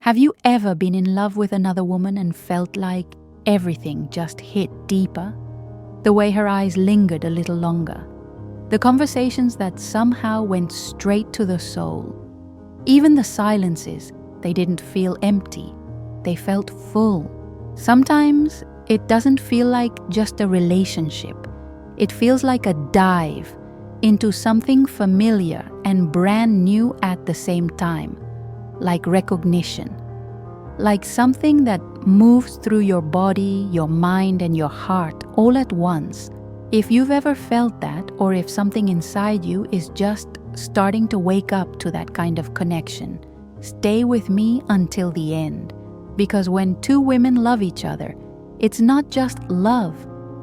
Have you ever been in love with another woman and felt like everything just hit deeper? The way her eyes lingered a little longer. The conversations that somehow went straight to the soul. Even the silences, they didn't feel empty. They felt full. Sometimes it doesn't feel like just a relationship. It feels like a dive into something familiar and brand new at the same time. Like recognition. Like something that moves through your body, your mind, and your heart all at once. If you've ever felt that, or if something inside you is just starting to wake up to that kind of connection, stay with me until the end. Because when two women love each other, it's not just love,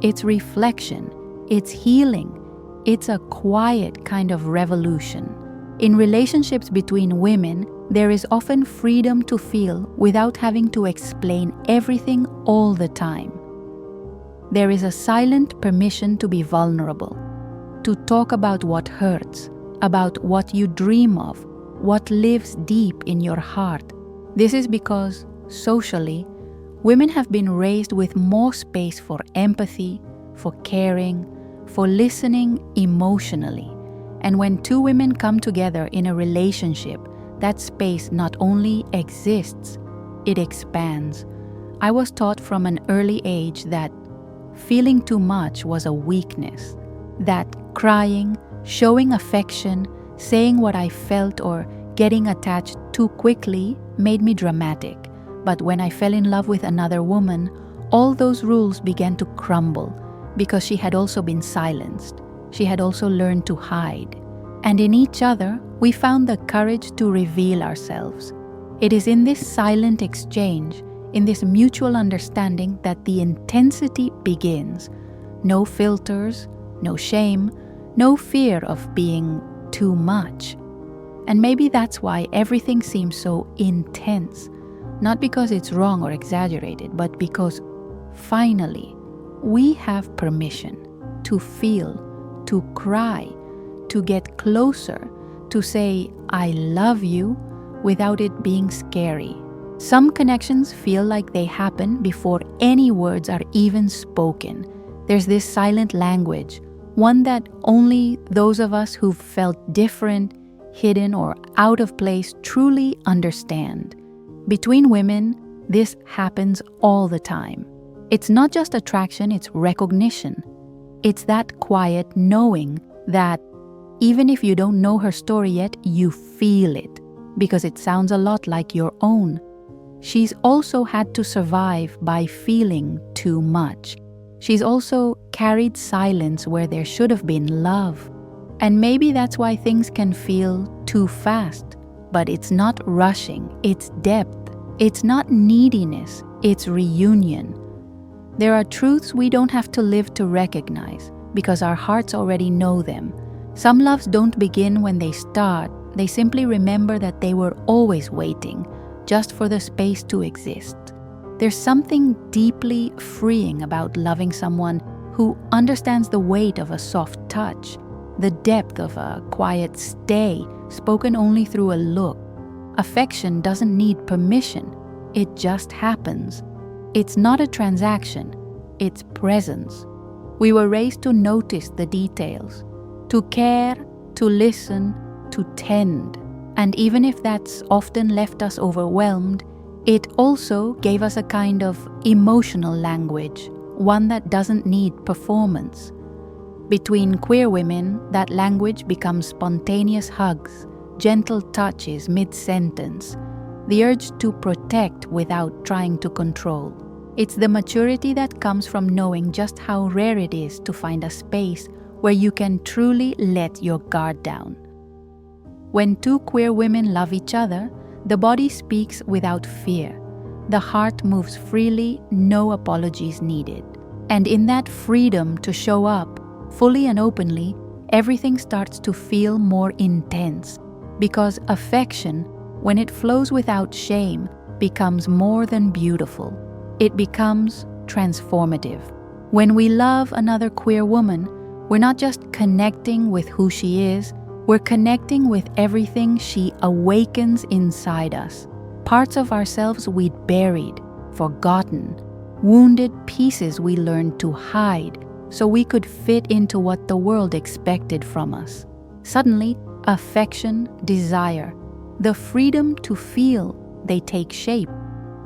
it's reflection, it's healing, it's a quiet kind of revolution. In relationships between women, there is often freedom to feel without having to explain everything all the time. There is a silent permission to be vulnerable, to talk about what hurts, about what you dream of, what lives deep in your heart. This is because, socially, women have been raised with more space for empathy, for caring, for listening emotionally. And when two women come together in a relationship, that space not only exists, it expands. I was taught from an early age that feeling too much was a weakness, that crying, showing affection, saying what I felt, or getting attached too quickly made me dramatic. But when I fell in love with another woman, all those rules began to crumble because she had also been silenced. She had also learned to hide. And in each other, we found the courage to reveal ourselves. It is in this silent exchange, in this mutual understanding, that the intensity begins. No filters, no shame, no fear of being too much. And maybe that's why everything seems so intense. Not because it's wrong or exaggerated, but because finally we have permission to feel, to cry, to get closer, to say, I love you, without it being scary. Some connections feel like they happen before any words are even spoken. There's this silent language, one that only those of us who've felt different, hidden, or out of place truly understand. Between women, this happens all the time. It's not just attraction, it's recognition. It's that quiet knowing that even if you don't know her story yet, you feel it, because it sounds a lot like your own. She's also had to survive by feeling too much. She's also carried silence where there should have been love. And maybe that's why things can feel too fast. But it's not rushing, it's depth. It's not neediness, it's reunion. There are truths we don't have to live to recognize, because our hearts already know them. Some loves don't begin when they start, they simply remember that they were always waiting, just for the space to exist. There's something deeply freeing about loving someone who understands the weight of a soft touch, the depth of a quiet stay spoken only through a look. Affection doesn't need permission, it just happens. It's not a transaction, it's presence. We were raised to notice the details, to care, to listen, to tend. And even if that's often left us overwhelmed, it also gave us a kind of emotional language, one that doesn't need performance. Between queer women, that language becomes spontaneous hugs, gentle touches mid-sentence, the urge to protect without trying to control. It's the maturity that comes from knowing just how rare it is to find a space where you can truly let your guard down. When two queer women love each other, the body speaks without fear. The heart moves freely, no apologies needed. And in that freedom to show up, fully and openly, everything starts to feel more intense. Because affection, when it flows without shame, becomes more than beautiful. It becomes transformative. When we love another queer woman, we're not just connecting with who she is, we're connecting with everything she awakens inside us. parts of ourselves we'd buried, forgotten, wounded pieces we learned to hide so we could fit into what the world expected from us. Suddenly, affection, desire, the freedom to feel, they take shape.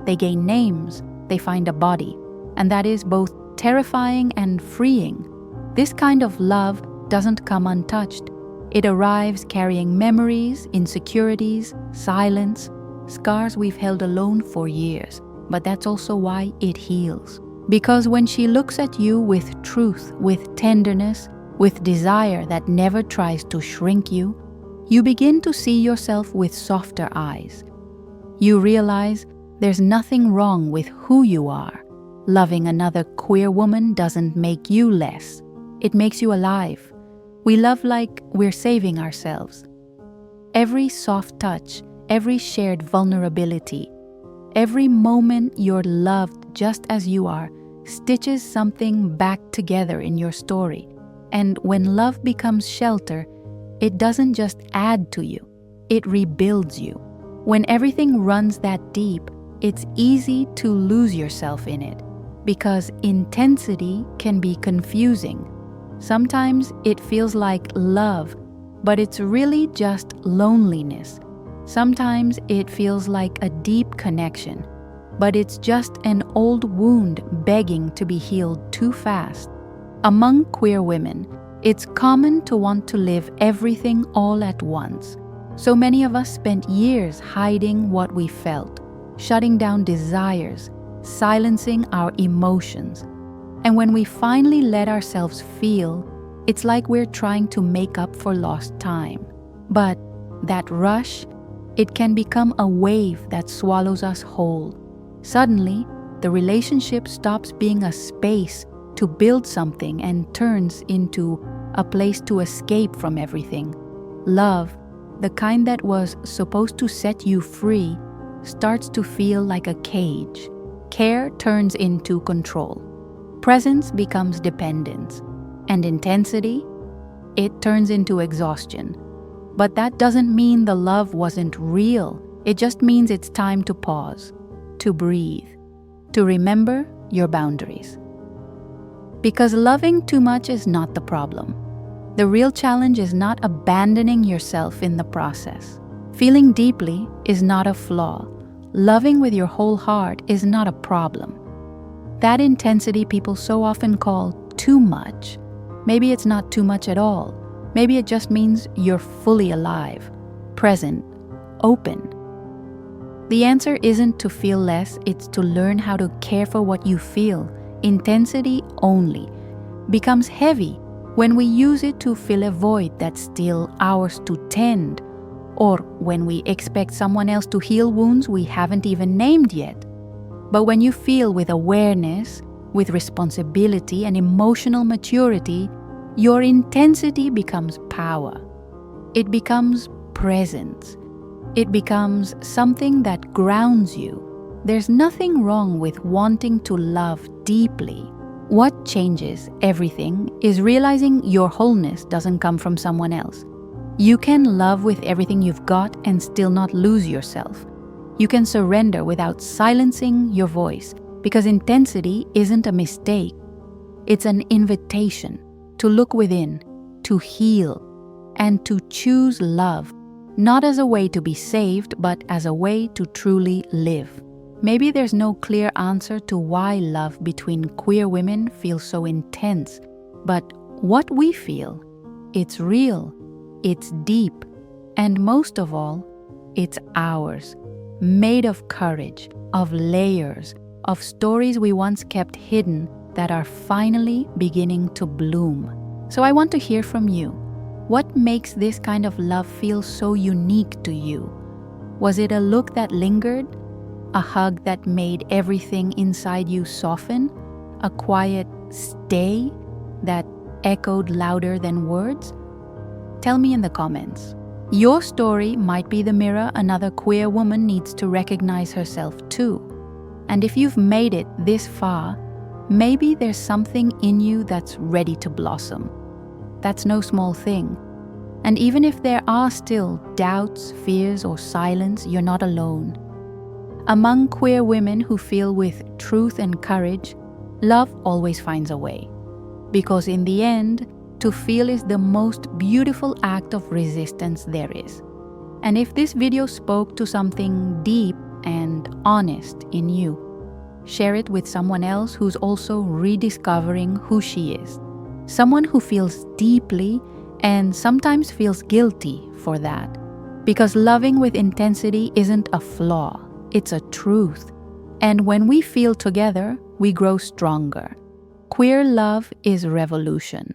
They gain names, they find a body, and that is both terrifying and freeing. This kind of love doesn't come untouched. It arrives carrying memories, insecurities, silence, scars we've held alone for years. But that's also why it heals. Because when she looks at you with truth, with tenderness, with desire that never tries to shrink you, you begin to see yourself with softer eyes. You realize there's nothing wrong with who you are. Loving another queer woman doesn't make you less. It makes you alive. We love like we're saving ourselves. Every soft touch, every shared vulnerability, every moment you're loved just as you are, stitches something back together in your story. And when love becomes shelter, it doesn't just add to you, it rebuilds you. When everything runs that deep, it's easy to lose yourself in it, because intensity can be confusing. Sometimes it feels like love, but it's really just loneliness. Sometimes it feels like a deep connection, but it's just an old wound begging to be healed too fast. Among queer women, it's common to want to live everything all at once. So many of us spent years hiding what we felt, shutting down desires, silencing our emotions. And when we finally let ourselves feel, it's like we're trying to make up for lost time. But that rush, it can become a wave that swallows us whole. Suddenly, the relationship stops being a space to build something and turns into a place to escape from everything. Love, the kind that was supposed to set you free, starts to feel like a cage. Care turns into control. Presence becomes dependence. And intensity, it turns into exhaustion. But that doesn't mean the love wasn't real. It just means it's time to pause, to breathe, to remember your boundaries. Because loving too much is not the problem. The real challenge is not abandoning yourself in the process. Feeling deeply is not a flaw. Loving with your whole heart is not a problem. That intensity people so often call too much, maybe it's not too much at all. Maybe it just means you're fully alive, present, open. The answer isn't to feel less, it's to learn how to care for what you feel. Intensity only becomes heavy when we use it to fill a void that's still ours to tend, or when we expect someone else to heal wounds we haven't even named yet. But when you feel with awareness, with responsibility and emotional maturity, your intensity becomes power. It becomes presence. It becomes something that grounds you. There's nothing wrong with wanting to love deeply. What changes everything is realizing your wholeness doesn't come from someone else. You can love with everything you've got and still not lose yourself. You can surrender without silencing your voice, because intensity isn't a mistake. It's an invitation to look within, to heal, and to choose love, not as a way to be saved, but as a way to truly live. Maybe there's no clear answer to why love between queer women feels so intense, but what we feel, it's real, it's deep, and most of all, it's ours, made of courage, of layers, of stories we once kept hidden that are finally beginning to bloom. So I want to hear from you. What makes this kind of love feel so unique to you? Was it a look that lingered? A hug that made everything inside you soften? A quiet stay that echoed louder than words? Tell me in the comments. Your story might be the mirror another queer woman needs to recognize herself too. And if you've made it this far, maybe there's something in you that's ready to blossom. That's no small thing. And even if there are still doubts, fears, or silence, you're not alone. Among queer women who feel with truth and courage, love always finds a way. Because in the end, to feel is the most beautiful act of resistance there is. And if this video spoke to something deep and honest in you, share it with someone else who's also rediscovering who she is. Someone who feels deeply and sometimes feels guilty for that. Because loving with intensity isn't a flaw, it's a truth. And when we feel together, we grow stronger. Queer love is revolution.